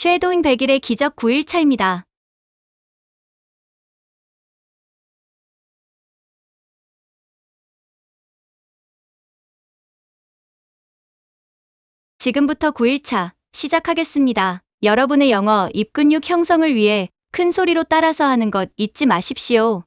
쉐도잉 100일의 기적 9일차입니다. 지금부터 9일차 시작하겠습니다. 여러분의 영어 입 근육 형성을 위해 큰 소리로 따라서 하는 것 잊지 마십시오.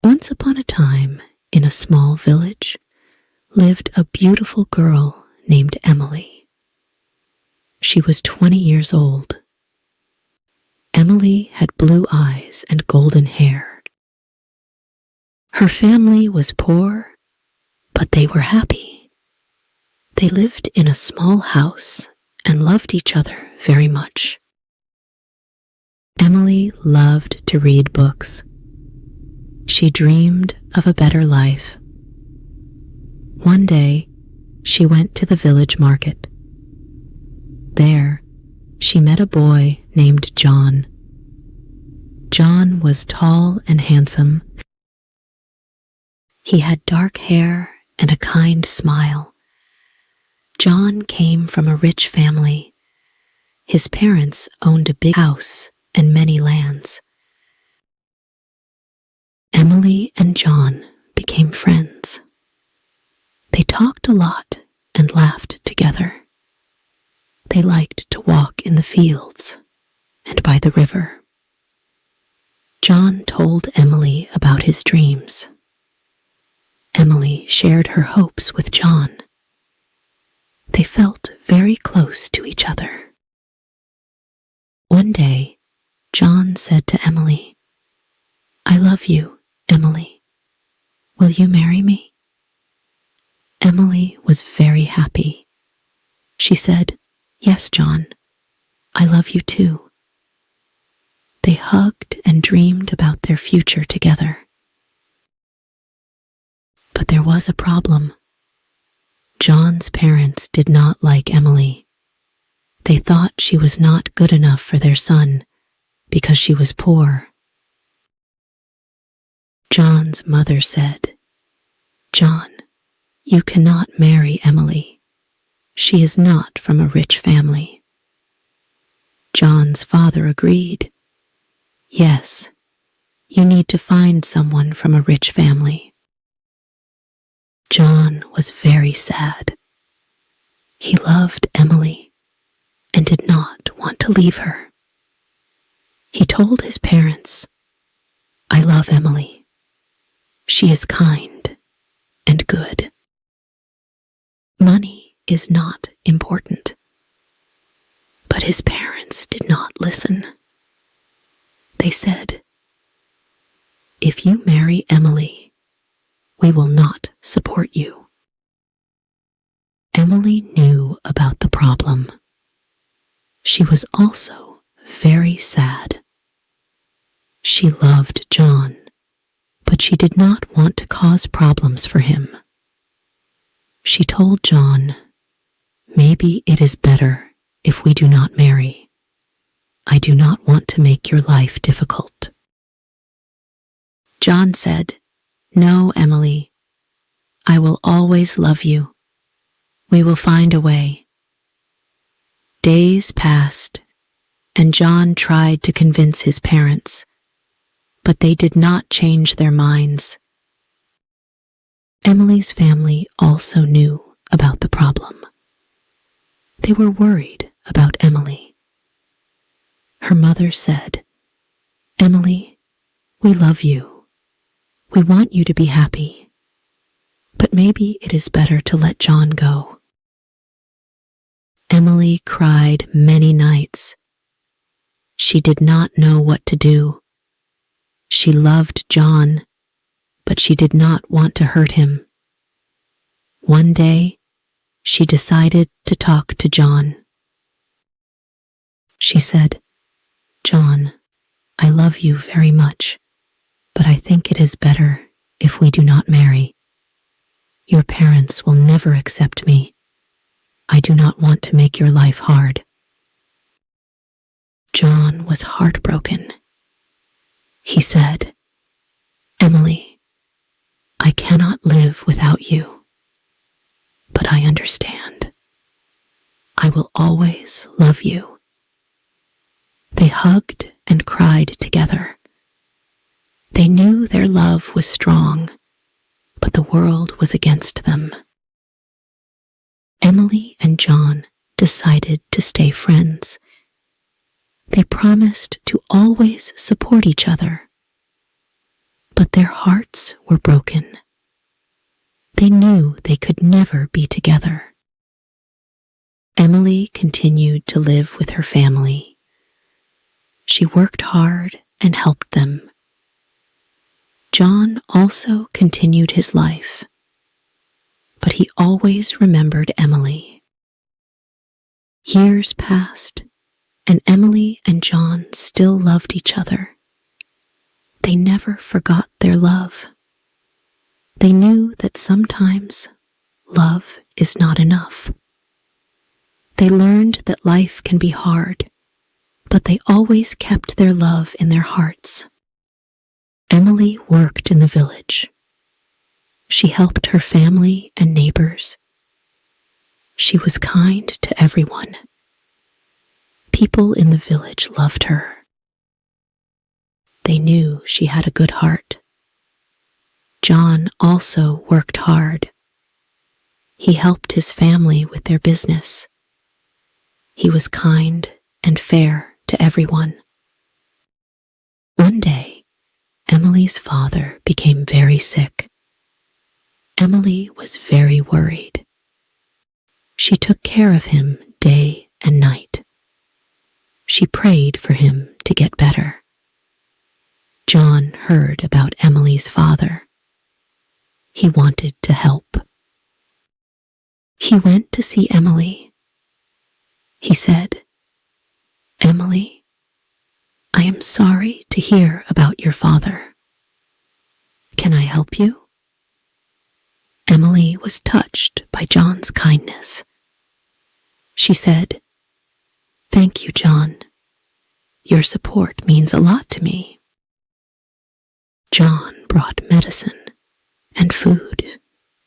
Once upon a time, in a small village, lived a beautiful girl named Emily. She was 20 years old. Emily had blue eyes and golden hair. Her family was poor, but they were happy. They lived in a small house and loved each other very much. Emily loved to read books. She dreamed of a better life. One day, she went to the village market. There, she met a boy named John. John was tall and handsome. He had dark hair and a kind smile. John came from a rich family. His parents owned a big house and many lands. Emily and John became friends. They talked a lot and laughed together. They liked to walk in the fields and by the river. John told Emily about his dreams. Emily shared her hopes with John. They felt very close to each other. One day, John said to Emily, "I love you, Emily. Will you marry me?" Emily was very happy. She said, "Yes, John, I love you too." They hugged and dreamed about their future together. But there was a problem. John's parents did not like Emily. They thought she was not good enough for their son because she was poor. John's mother said, "John, you cannot marry Emily. She is not from a rich family." John's father agreed. "Yes, you need to find someone from a rich family." John was very sad. He loved Emily and did not want to leave her. He told his parents, "I love Emily. She is kind and good. Money is not important." But his parents did not listen. They said, "If you marry Emily, we will not support you." Emily knew about the problem. She was also very sad. She loved John, but she did not want to cause problems for him. She told John, "Maybe it is better if we do not marry. I do not want to make your life difficult." John said, "No, Emily. I will always love you. We will find a way." Days passed, and John tried to convince his parents, but they did not change their minds. Emily's family also knew about the problem. They were worried about Emily. Her mother said, "Emily, we love you. We want you to be happy, but maybe it is better to let John go." Emily cried many nights. She did not know what to do. She loved John, but she did not want to hurt him. One day, she decided to talk to John. She said, "John, I love you very much, but I think it is better if we do not marry. Your parents will never accept me. I do not want to make your life hard." John was heartbroken. He said, "Emily, I cannot live without you. understand. I will always love you." They hugged and cried together. They knew their love was strong, but the world was against them. Emily and John decided to stay friends. They promised to always support each other. But their hearts were broken. They knew they could never be together. Emily continued to live with her family. She worked hard and helped them. John also continued his life, but he always remembered Emily. Years passed, and Emily and John still loved each other. They never forgot their love. They knew that sometimes love is not enough. They learned that life can be hard, but they always kept their love in their hearts. Emily worked in the village. She helped her family and neighbors. She was kind to everyone. People in the village loved her. They knew she had a good heart. John also worked hard. He helped his family with their business. He was kind and fair to everyone. One day, Emily's father became very sick. Emily was very worried. She took care of him day and night. She prayed for him to get better. John heard about Emily's father. He wanted to help. He went to see Emily. He said, "Emily, I am sorry to hear about your father. Can I help you?" Emily was touched by John's kindness. She said, "Thank you, John. Your support means a lot to me." John brought medicine and food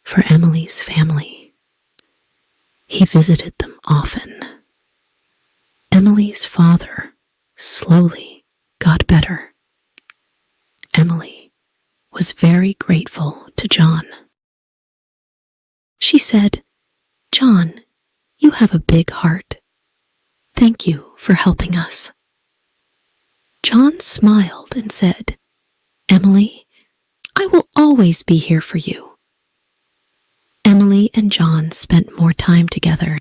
for Emily's family. He visited them often. Emily's father slowly got better. Emily was very grateful to John. She said, "John, you have a big heart. Thank you for helping us." John smiled and said, "Emily, I will always be here for you." Emily and John spent more time together.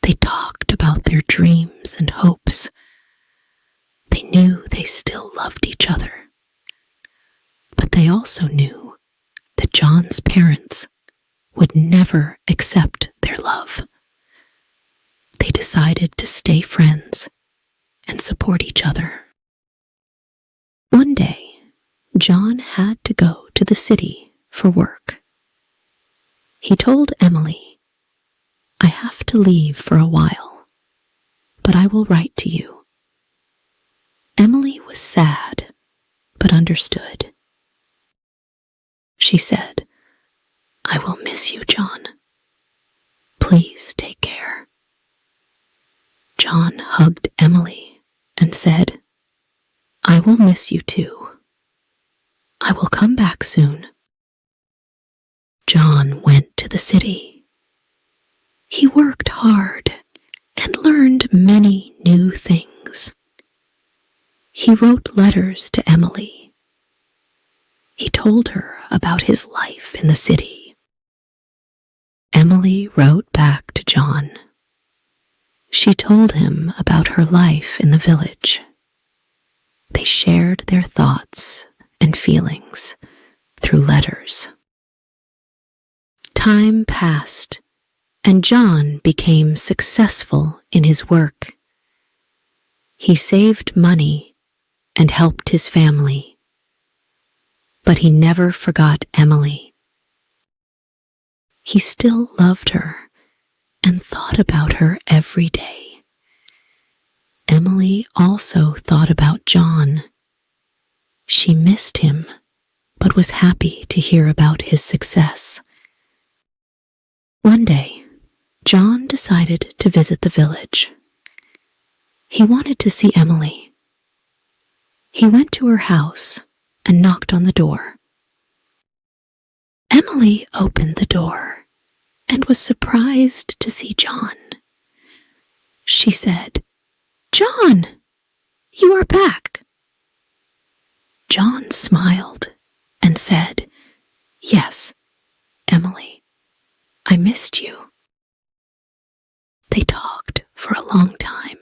They talked about their dreams and hopes. They knew they still loved each other. But they also knew that John's parents would never accept their love. They decided to stay friends and support each other. One day, John had to go to the city for work. He told Emily, "I have to leave for a while, but I will write to you." Emily was sad, but understood. She said, "I will miss you, John. Please take care." John hugged Emily and said, "I will miss you too. I will come back soon." John went to the city. He worked hard and learned many new things. He wrote letters to Emily. He told her about his life in the city. Emily wrote back to John. She told him about her life in the village. They shared their thoughts and feelings through letters. Time passed, and John became successful in his work. He saved money and helped his family. But he never forgot Emily. He still loved her and thought about her every day. Emily also thought about John. She missed him, but was happy to hear about his success. One day, John decided to visit the village. He wanted to see Emily. He went to her house and knocked on the door. Emily opened the door and was surprised to see John. She said, "John, you are back." John smiled and said, "Yes, Emily, I missed you." They talked for a long time.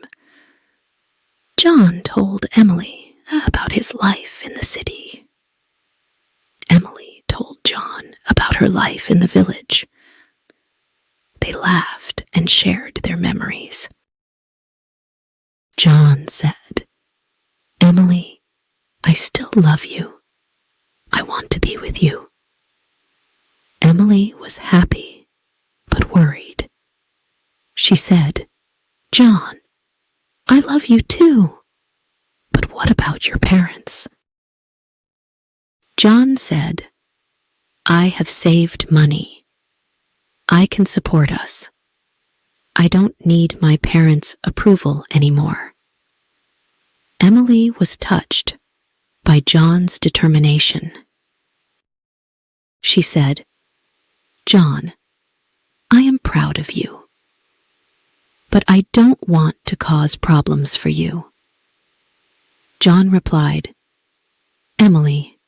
John told Emily about his life in the city. Emily told John about her life in the village. They laughed and shared their memories. John said, "Emily, I still love you. I want to be with you." Emily was happy, but worried. She said, "John, I love you too. But what about your parents?" John said, "I have saved money. I can support us. I don't need my parents' approval anymore." Emily was touched by John's determination. She said, "John, I am proud of you, but I don't want to cause problems for you." John replied, "Emily,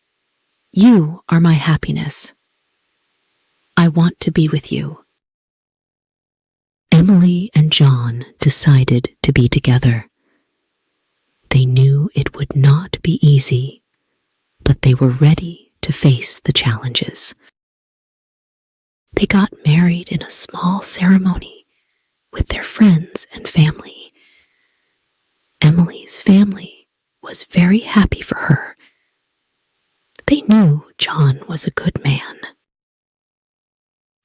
you are my happiness. I want to be with you." Emily and John decided to be together. They knew it would not be easy, but they were ready to face the challenges. They got married in a small ceremony with their friends and family. Emily's family was very happy for her. They knew John was a good man.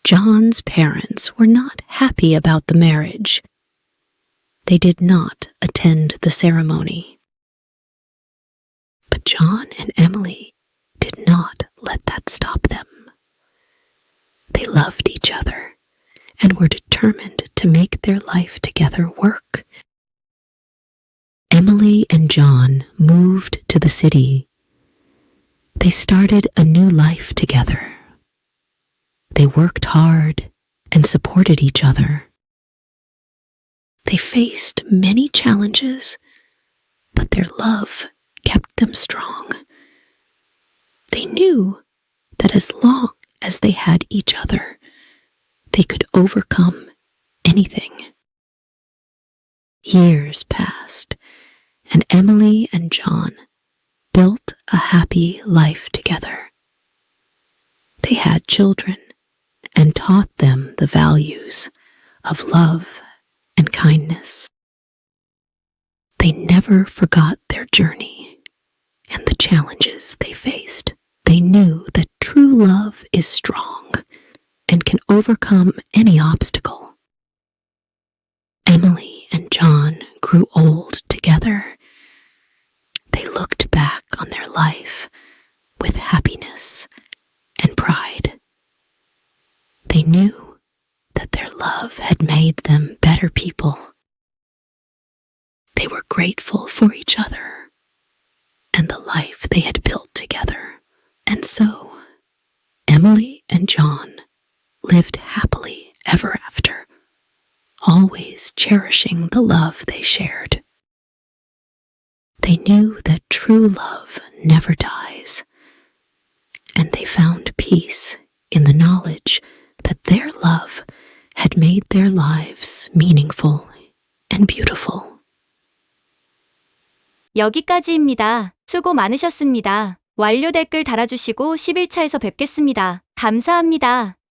John's parents were not happy about the marriage. They did not attend the ceremony. But John and Emily did not let that stop them. They loved each other and were determined to make their life together work. Emily and John moved to the city. They started a new life together. They worked hard and supported each other. They faced many challenges, but their love kept them strong. They knew that as long as they had each other, they could overcome anything. Years passed, and Emily and John built a happy life together. They had children and taught them the values of love and kindness. They never forgot their journey and the challenges they faced. They knew that true love is strong and can overcome any obstacle. Emily and John grew old together. They looked back on their life with happiness and pride. They knew that their love had made them better people. They were grateful for each other and the life they had built together. And so, Emily and John lived happily ever after, always cherishing the love they shared. They knew that true love never dies, and they found peace in the knowledge that their love had made their lives meaningful and beautiful. 여기까지입니다. 수고 많으셨습니다. 완료 댓글 달아주시고 11차에서 뵙겠습니다. 감사합니다.